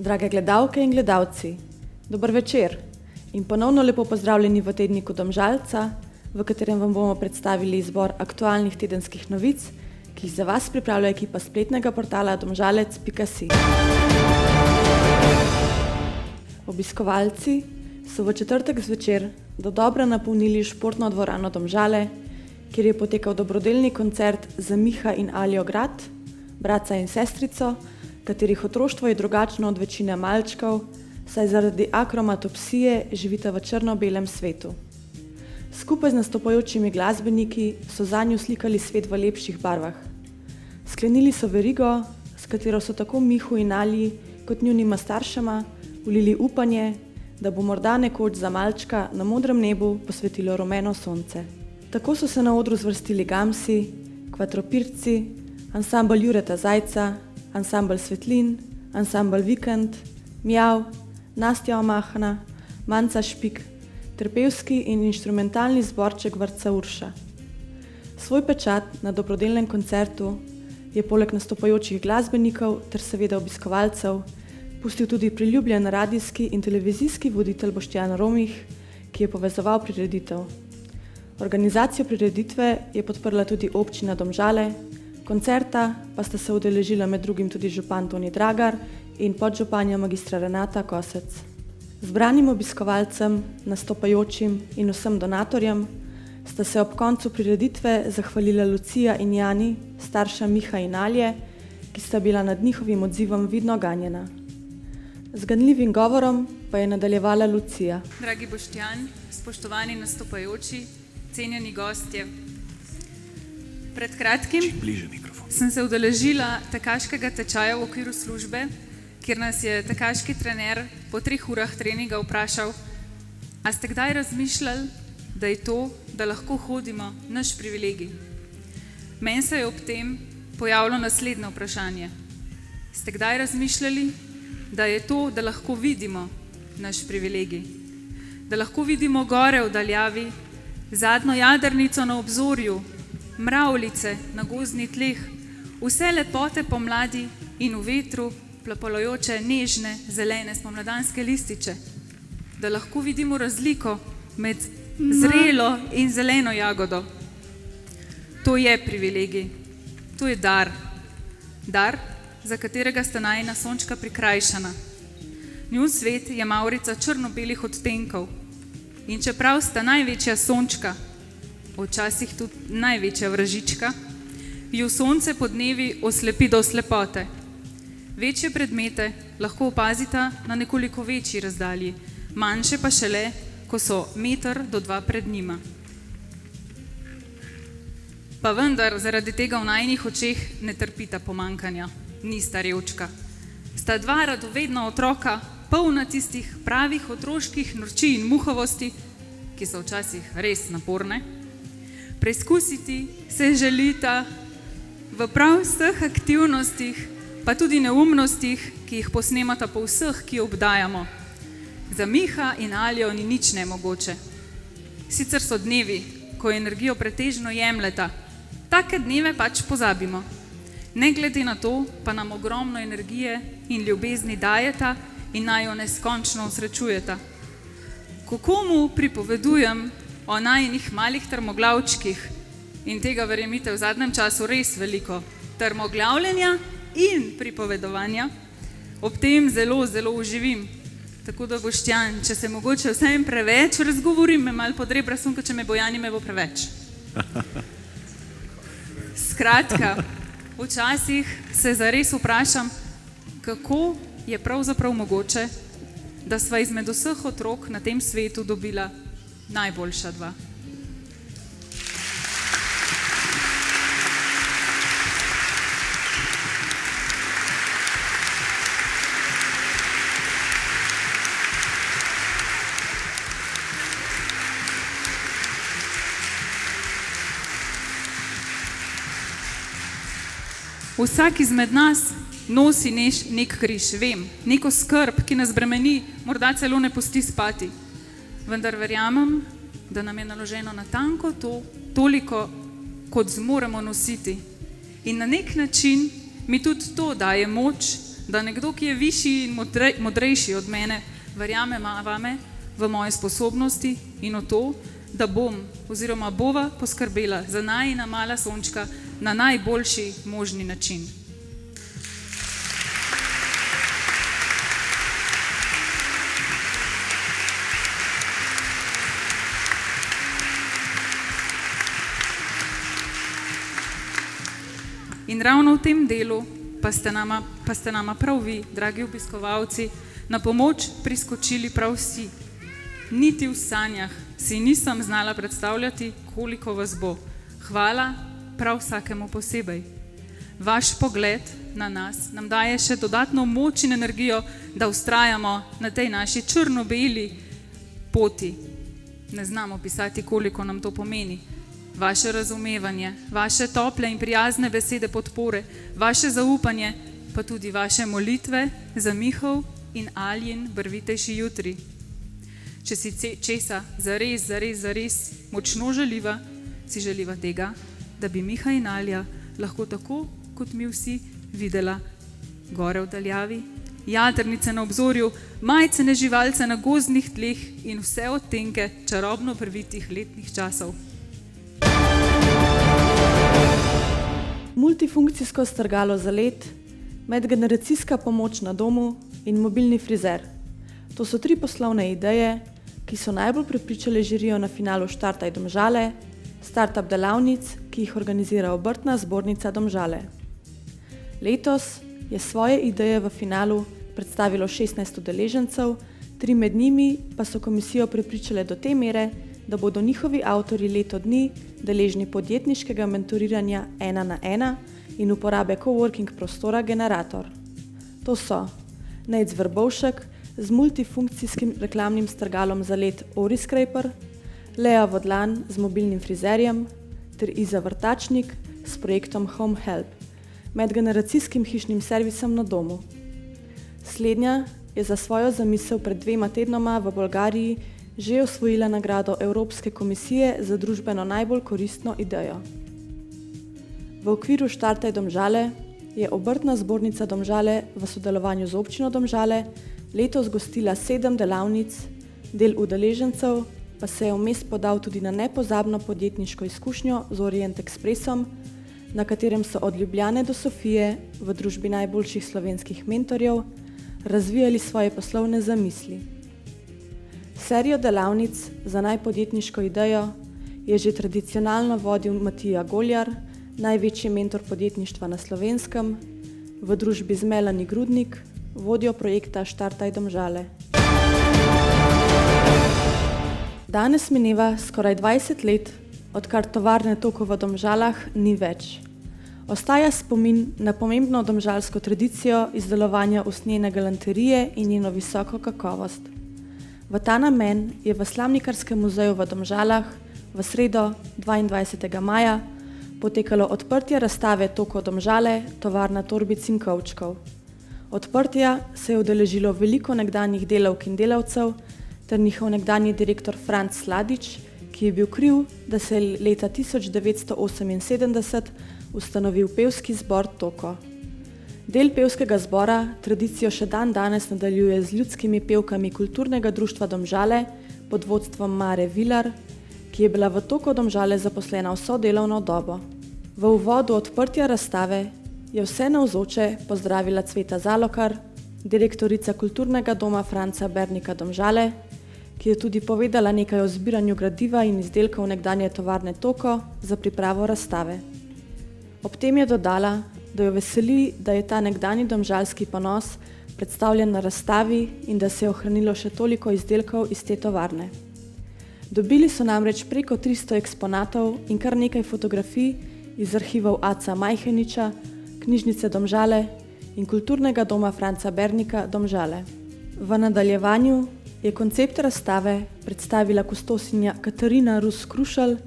Drage gledalke in gledalci, dober večer in ponovno lepo pozdravljeni v tedniku Domžalca, v katerem vam bomo predstavili izbor aktualnih tedenskih novic, ki jih za vas pripravlja ekipa spletnega portala domžalec.si. Obiskovalci so v četrtek zvečer dodobra napolnili športno dvorano Domžale, kjer je potekal dobrodelni koncert za Miha in Alijo Grad, bratca in sestrico, katerih otroštvo je drugačno od večine malčkov, saj zaradi akromatopsije živita v črno-belem svetu. Skupaj z nastopajočimi glasbeniki so zanju slikali svet v lepših barvah. Sklenili so verigo, s katero so tako Mihu in Aliji kot njunima staršema vlili upanje, da bo morda nekoč za malčka na modrem nebu posvetilo rumeno sonce. Tako so se na odru zvrstili Gamsi, Kvatropirci, ansambel Jureta Zajca, ansambel Svetlin, ansambel Vikend, Mjav, Nastja Omahna, Manca Špik, ter pevski in inštrumentalni zborček vrtca Urša. Svoj pečat na dobrodelnem koncertu je poleg nastopajočih glasbenikov ter seveda obiskovalcev pustil tudi priljubljen radijski in televizijski voditelj Boštjan Romih, ki je povezoval prireditev. Organizacijo prireditve je podprla tudi občina Domžale, koncerta pa sta se udeležila med drugim tudi župan Toni Dragar in podžupanja magistra Renata Kosec. Zbranim obiskovalcem, nastopajočim in vsem donatorjem sta se ob koncu prireditve zahvalila Lucija in Jani, starša Miha in Alje, ki sta bila nad njihovim odzivom vidno ganjena. Z ganljivim govorom pa je nadaljevala Lucija. Dragi Boštjan, spoštovani nastopajoči, cenjeni gostje. Pred kratkim sem se udeležila tekaškega tečaja v okviru službe, kjer nas je tekaški trener po 3 urah treninga vprašal: a ste kdaj razmišljali, da je to, da lahko hodimo, naš privilegij? Meni se je ob tem pojavilo naslednje vprašanje. Ste kdaj razmišljali, da je to, da lahko vidimo, naš privilegij? Da lahko vidimo gore v daljavi, zadnjo jadrnico na obzorju, mravljice na gozdnih tleh, vse lepote pomladi in v vetru plapolajoče nežne zelene spomladanske lističe. Da lahko vidimo razliko med zrelo in zeleno jagodo. To je privilegij, to je dar. Dar, za katerega sta najina sončka prikrajšana. Njun svet je mavrica črno-belih odtenkov in čeprav sta največja sončka, včasih tudi največja vražička, ju sonce po dnevi oslepi do slepote. Večje predmete lahko opazita na nekoliko večji razdalji, manjše pa šele, ko so 1 do 2 pred njima. Pa vendar zaradi tega v najinih očeh ne trpita pomankanja, nista revčka. Sta 2 radovedna otroka, polna tistih pravih otroških norčij in muhavosti, ki so včasih res naporne. Preizkusiti se želita v prav vseh aktivnostih, pa tudi neumnostih, ki jih posnemata po vseh, ki jo obdajamo. Za Miha in Alijo ni nič nemogoče. Sicer so dnevi, ko energijo pretežno jemljeta, take dneve pač pozabimo. Ne glede na to, pa nam ogromno energije in ljubezni dajeta in naj jo neskončno osrečujeta. Ko komu pripovedujem o najinih malih trmoglavčkih, in tega verjemite v zadnjem času res veliko, trmoglavljenja in pripovedovanja, ob tem zelo, zelo uživim. Tako da, Boštjan, če se mogoče vsem preveč razgovorim, me malo podrebra sunka, če me bojani, me bo preveč. Skratka, včasih se zares vprašam, kako je pravzaprav mogoče, da sva izmed vseh otrok na tem svetu dobila najboljša 2. Vsak izmed nas nosi nek križ, vem, neko skrb, ki nas bremeni, morda celo ne pusti spati. Vendar verjamem, da nam je naloženo natanko toliko, kot zmoremo nositi. In na nek način mi tudi to daje moč, da nekdo, ki je višji in modrejši od mene, verjame vame, v moje sposobnosti in v to, da bom oziroma bova poskrbela za najina mala sončka na najboljši možni način. In ravno v tem delu pa ste nama prav vi, dragi obiskovalci, na pomoč priskočili prav vsi. Niti v sanjah si nisem znala predstavljati, koliko vas bo. Hvala prav vsakemu posebej. Vaš pogled na nas nam daje še dodatno moč in energijo, da vztrajamo na tej naši črno-beli poti. Ne znamo pisati, koliko nam to pomeni. Vaše razumevanje, vaše tople in prijazne besede podpore, vaše zaupanje, pa tudi vaše molitve za Mihov in Aljin barvitejši jutri. Če si česa zares močno želiva, si želiva tega, da bi Miha in Alja lahko tako, kot mi vsi, videla gore v daljavi, jadrnice na obzorju, majcene živalce na gozdnih tleh in vse odtenke čarobno barvitih letnih časov. Multifunkcijsko strgalo za led, medgeneracijska pomoč na domu in mobilni frizer. To so 3 poslovne ideje, ki so najbolj prepričale žirijo na finalu Štartaj Domžale, startup delavnic, ki jih organizira Obrtna zbornica Domžale. Letos je svoje ideje v finalu predstavilo 16 udeležencev, 3 med njimi pa so komisijo prepričale do te mere, da bodo njihovi avtorji leto dni deležni podjetniškega mentoriranja 1-na-1 in uporabe coworking prostora Generator. To so Nejc Vrbovšek z multifunkcijskim reklamnim strgalom za led Oriscraper, Lea Vodlan z mobilnim frizerjem ter Iza Vrtačnik s projektom Home Help, medgeneracijskim hišnim servisom na domu. Slednja je za svojo zamisel pred 2 tednoma v Bolgariji že osvojila nagrado Evropske komisije za družbeno najbolj koristno idejo. V okviru Štartaj Domžale je Obrtna zbornica Domžale v sodelovanju z občino Domžale letos gostila 7 delavnic, del udeležencev pa se je vmes podal tudi na nepozabno podjetniško izkušnjo z Orient Expressom, na katerem so od Ljubljane do Sofije v družbi najboljših slovenskih mentorjev razvijali svoje poslovne zamisli. Serijo delavnic za najpodjetniško idejo je že tradicionalno vodil Matija Goljar, največji mentor podjetništva na Slovenskem, v družbi z Melanie Grudnik, vodjo projekta Štartaj Domžale. Danes mineva skoraj 20 let, odkar tovarne Toko v Domžalah ni več. Ostaja spomin na pomembno domžalsko tradicijo izdelovanja usnjene galanterije in njeno visoko kakovost. V ta namen je v Slamnikarskem muzeju v Domžalah v sredo 22. maja potekalo odprtje razstave Toko Domžale, tovarna torbic in kovčkov. Odprtja se je udeležilo veliko nekdanjih delavk in delavcev ter njihov nekdanji direktor Franc Sladič, ki je bil kriv, da se je leta 1978 ustanovil pevski zbor Toko. Del pevskega zbora tradicijo še danes nadaljuje z ljudskimi pevkami Kulturnega društva Domžale pod vodstvom Mare Vilar, ki je bila v Toko Domžale zaposlena vso delovno dobo. V uvodu odprtja razstave je vse navzoče pozdravila Cveta Zalokar, direktorica Kulturnega doma Franca Bernika Domžale, ki je tudi povedala nekaj o zbiranju gradiva in izdelkov nekdanje tovarne Toko za pripravo razstave. Ob tem je dodala, da jo veseli, da je ta nekdanji domžalski ponos predstavljen na razstavi in da se je ohranilo še toliko izdelkov iz te tovarne. Dobili so namreč preko 300 eksponatov in kar nekaj fotografij iz arhivov Aca Majheniča, knjižnice Domžale in Kulturnega doma Franca Bernika Domžale. V nadaljevanju je koncept razstave predstavila kustosinja Katarina Rus-Krušelj,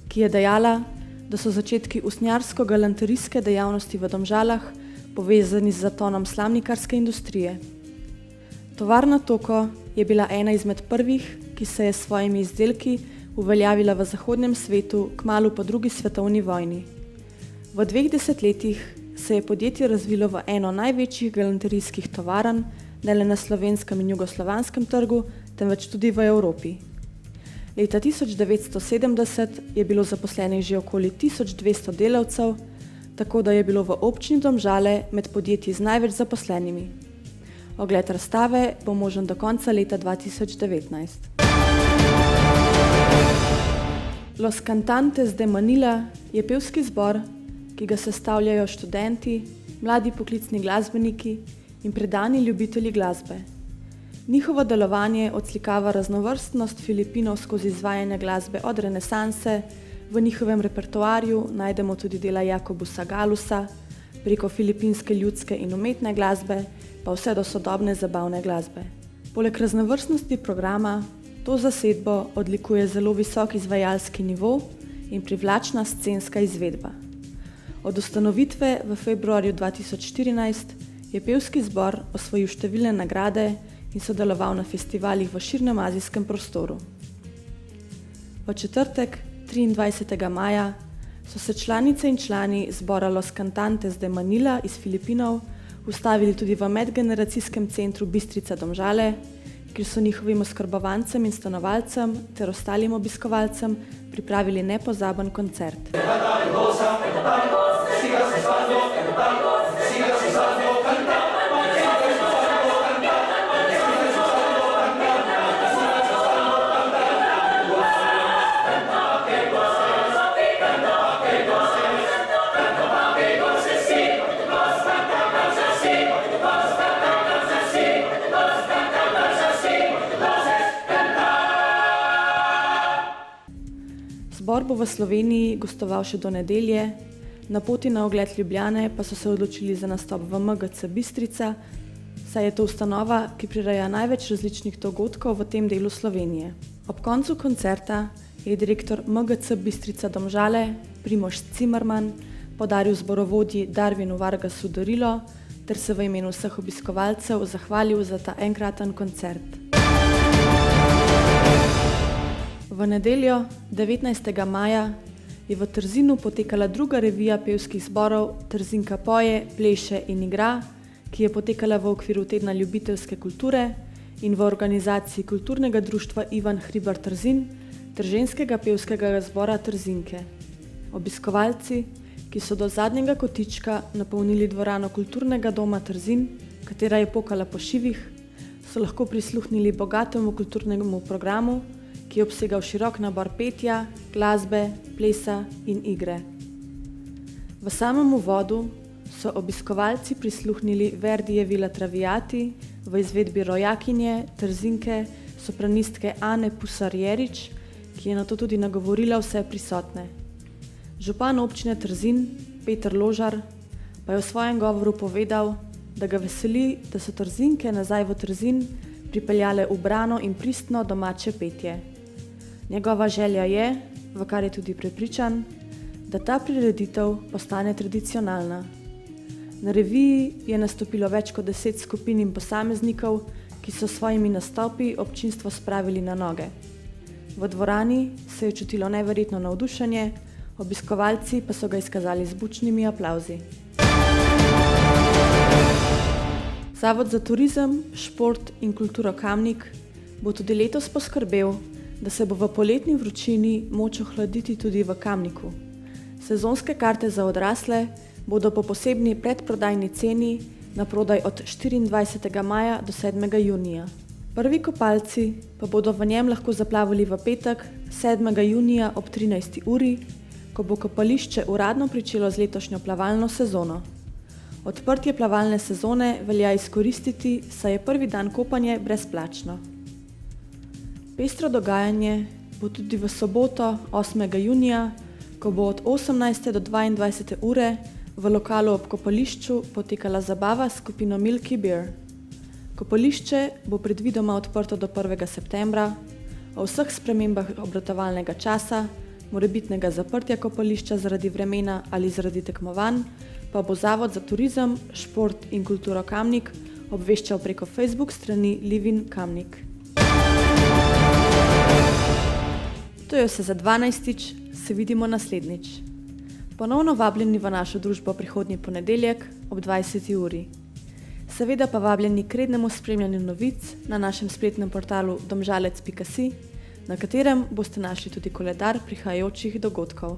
ki je dejala, da so začetki usnjarsko-galanterijske dejavnosti v Domžalah povezani z zatonom slamnikarske industrije. Tovarna Toko je bila ena izmed prvih, ki se je s svojimi izdelki uveljavila v zahodnem svetu kmalu po 2. svetovni vojni. V 2 desetletjih se je podjetje razvilo v eno največjih galanterijskih tovarn, ne le na slovenskem in jugoslovanskem trgu, temveč tudi v Evropi. Leta 1970 je bilo zaposlenih že okoli 1200 delavcev, tako da je bilo v občini Domžale med podjetji z največ zaposlenimi. Ogled razstave bo možen do konca leta 2019. Los Cantantes de Manila je pevski zbor, ki ga sestavljajo študenti, mladi poklicni glasbeniki in predani ljubitelji glasbe. Njihovo delovanje odslikava raznovrstnost Filipinov skozi izvajanje glasbe od renesanse, v njihovem repertoarju najdemo tudi dela Jacobusa Galusa, preko filipinske ljudske in umetne glasbe, pa vse do sodobne zabavne glasbe. Poleg raznovrstnosti programa, to zasedbo odlikuje zelo visok izvajalski nivo in privlačna scenska izvedba. Od ustanovitve v februarju 2014 je pevski zbor osvojil številne nagrade in sodeloval na festivalih v širnem azijskem prostoru. V četrtek, 23. maja, so se članice in člani zbora Los Cantantes de Manila iz Filipinov ustavili tudi v medgeneracijskem centru Bistrica Domžale, kjer so njihovim oskrbovancem in stanovalcem ter ostalim obiskovalcem pripravili nepozaben koncert. Zbor bo v Sloveniji gostoval še do nedelje, na poti na ogled Ljubljane pa so se odločili za nastop v MGC Bistrica, saj je to ustanova, ki prireja največ različnih dogodkov v tem delu Slovenije. Ob koncu koncerta je direktor MGC Bistrica Domžale, Primož Cimerman, podaril zborovodji Darvinu Vargasu darilo ter se v imenu vseh obiskovalcev zahvalil za ta enkraten koncert. V nedeljo, 19. maja, je v Trzinu potekala druga revija pevskih zborov Trzinka poje, pleše in igra, ki je potekala v okviru Tedna ljubiteljske kulture in v organizaciji kulturnega društva Ivan Hribar Trzin ter ženskega pevskega zbora Trzinke. Obiskovalci, ki so do zadnjega kotička napolnili dvorano kulturnega doma Trzin, katera je pokala po šivih, so lahko prisluhnili bogatemu kulturnemu programu, ki je obsegal širok nabor petja, glasbe, plesa in igre. V samem uvodu so obiskovalci prisluhnili Verdijevi La Traviati v izvedbi rojakinje Trzinke, sopranistke Ane Pusar-Jerič, ki je nato tudi nagovorila vse prisotne. Župan občine Trzin, Peter Ložar, pa je v svojem govoru povedal, da ga veseli, da so Trzinke nazaj v Trzin pripeljale ubrano in pristno domače petje. Njegova želja je, v kar je tudi prepričan, da ta prireditev postane tradicionalna. Na reviji je nastopilo več kot 10 skupin in posameznikov, ki so svojimi nastopi občinstvo spravili na noge. V dvorani se je čutilo neverjetno navdušenje, obiskovalci pa so ga izkazali z bučnimi aplavzi. Zavod za turizem, šport in kulturo Kamnik bo tudi letos poskrbel, da se bo v poletni vročini moč ohladiti tudi v Kamniku. Sezonske karte za odrasle bodo po posebni predprodajni ceni na prodaj od 24. maja do 7. junija. Prvi kopalci pa bodo v njem lahko zaplavali v petek, 7. junija ob 13. uri, ko bo kopališče uradno pričelo z letošnjo plavalno sezono. Odprtje plavalne sezone velja izkoristiti, saj je prvi dan kopanje brezplačno. Pestro dogajanje bo tudi v soboto, 8. junija, ko bo od 18. do 22. ure v lokalu ob kopališču potekala zabava s skupino Milky Beer. Kopališče bo predvidoma odprto do 1. septembra, o vseh spremembah obratovalnega časa, morebitnega zaprtja kopališča zaradi vremena ali zaradi tekmovanj, pa bo Zavod za turizem, šport in kulturo Kamnik obveščal preko Facebook strani Livin Kamnik. To je vse za 12. Se vidimo naslednjič. Ponovno vabljeni v našo družbo prihodnji ponedeljek ob 20. uri. Seveda pa vabljeni k rednemu spremljanju novic na našem spletnem portalu domžalec.si, na katerem boste našli tudi koledar prihajajočih dogodkov.